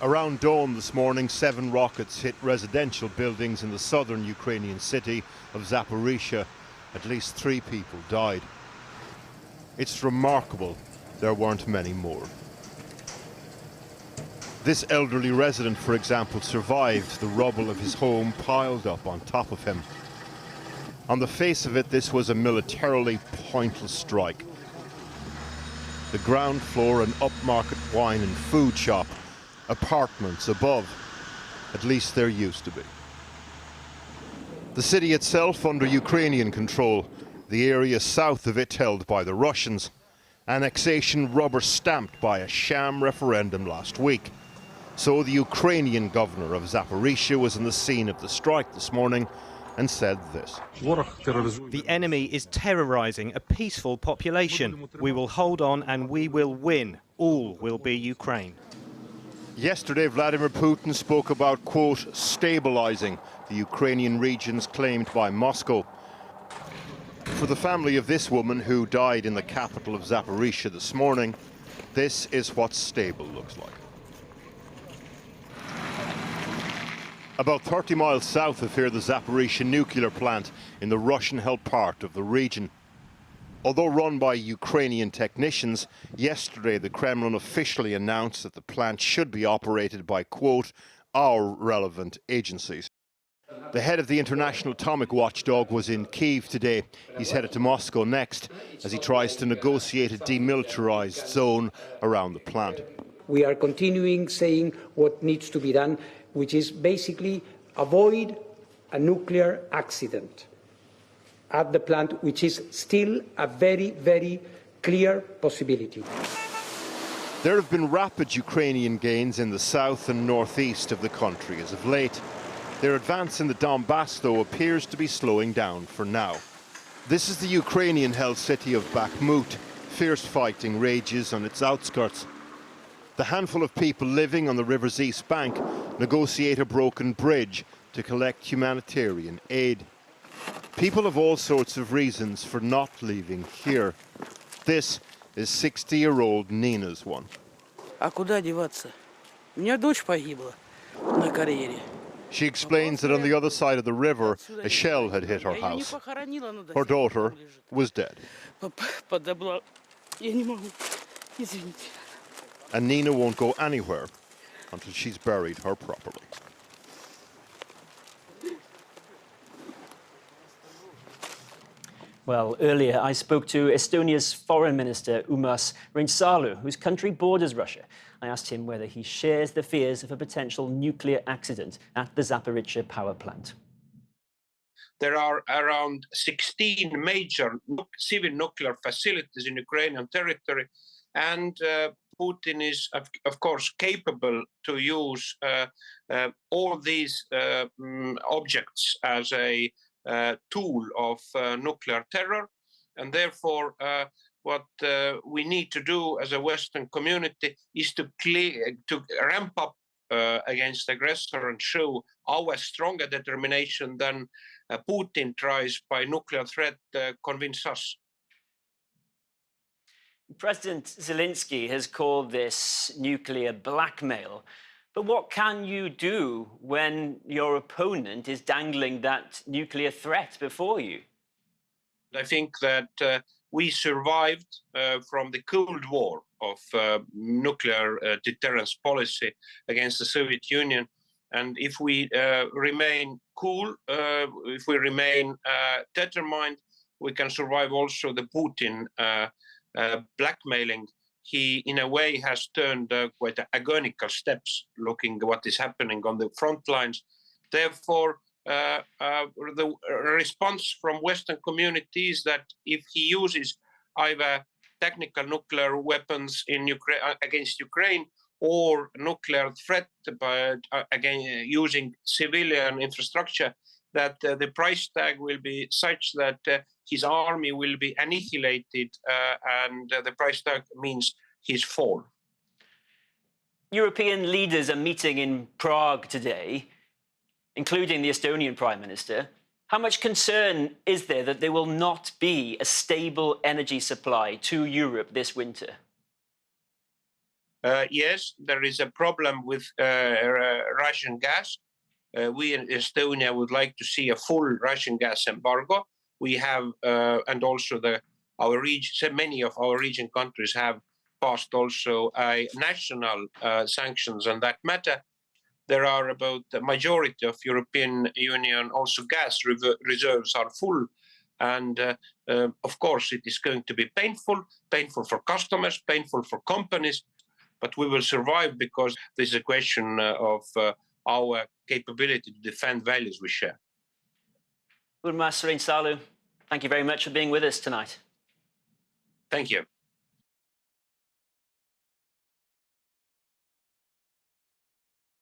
Around dawn this morning, 7 rockets hit residential buildings in the southern Ukrainian city of Zaporizhzhia. At least 3 people died. It's remarkable there weren't many more. This elderly resident, for example, survived the rubble of his home piled up on top of him. On the face of it, this was a militarily pointless strike. The ground floor, an upmarket wine and food shop, apartments above. At least there used to be. The city itself under Ukrainian control, the area south of it held by the Russians. Annexation rubber-stamped by a sham referendum last week. So the Ukrainian governor of Zaporizhzhia was on the scene of the strike this morning and said this. The enemy is terrorizing a peaceful population. We will hold on and we will win. All will be Ukraine. Yesterday, Vladimir Putin spoke about, quote, stabilizing the Ukrainian regions claimed by Moscow. For the family of this woman who died in the capital of Zaporizhzhia this morning, this is what stable looks like. About 30 miles south of here, the Zaporizhzhia nuclear plant in the Russian-held part of the region. Although run by Ukrainian technicians, yesterday the Kremlin officially announced that the plant should be operated by, quote, our relevant agencies. The head of the international atomic watchdog was in Kyiv today. He's headed to Moscow next as he tries to negotiate a demilitarized zone around the plant. We are continuing saying what needs to be done, which is basically avoid a nuclear accident at the plant, which is still a very, very clear possibility. There have been rapid Ukrainian gains in the south and northeast of the country as of late. Their advance in the Donbass, though, appears to be slowing down for now. This is the Ukrainian-held city of Bakhmut. Fierce fighting rages on its outskirts. The handful of people living on the river's east bank negotiate a broken bridge to collect humanitarian aid. People have all sorts of reasons for not leaving here. This is 60-year-old Nina's one. She explains that on the other side of the river, a shell had hit her house. Her daughter was dead. And Nina won't go anywhere until she's buried her properly. Well, earlier I spoke to Estonia's Foreign Minister Urmas Reinsalu, whose country borders Russia. I asked him whether he shares the fears of a potential nuclear accident at the Zaporizhzhia power plant. There are around 16 major civil nuclear facilities in Ukrainian territory, and Putin is, of course, capable to use all these objects as a tool of nuclear terror, and therefore what we need to do as a Western community is to ramp up against the aggressor and show our stronger determination than Putin tries by nuclear threat convince us. President Zelensky has called this nuclear blackmail. But what can you do when your opponent is dangling that nuclear threat before you? I think that we survived from the Cold War of nuclear deterrence policy against the Soviet Union. And if we remain cool, if we remain determined, we can survive also the Putin blackmailing. He, in a way, has turned quite agonical steps, looking at what is happening on the front lines. Therefore, the response from Western communities that if he uses either technical nuclear weapons in against Ukraine or nuclear threat by again using civilian infrastructure, that the price tag will be such that his army will be annihilated, and the price tag means his fall. European leaders are meeting in Prague today, including the Estonian Prime Minister. How much concern is there that there will not be a stable energy supply to Europe this winter? Yes, there is a problem with Russian gas. We in Estonia would like to see a full Russian gas embargo. We have, and also our region, many of our region countries have passed also national sanctions on that matter. There are about the majority of European Union also gas reserves are full. And of course, it is going to be painful for customers, painful for companies, but we will survive because this is a question of our capability to defend values we share. Urmas Reinsalu, thank you very much for being with us tonight. Thank you.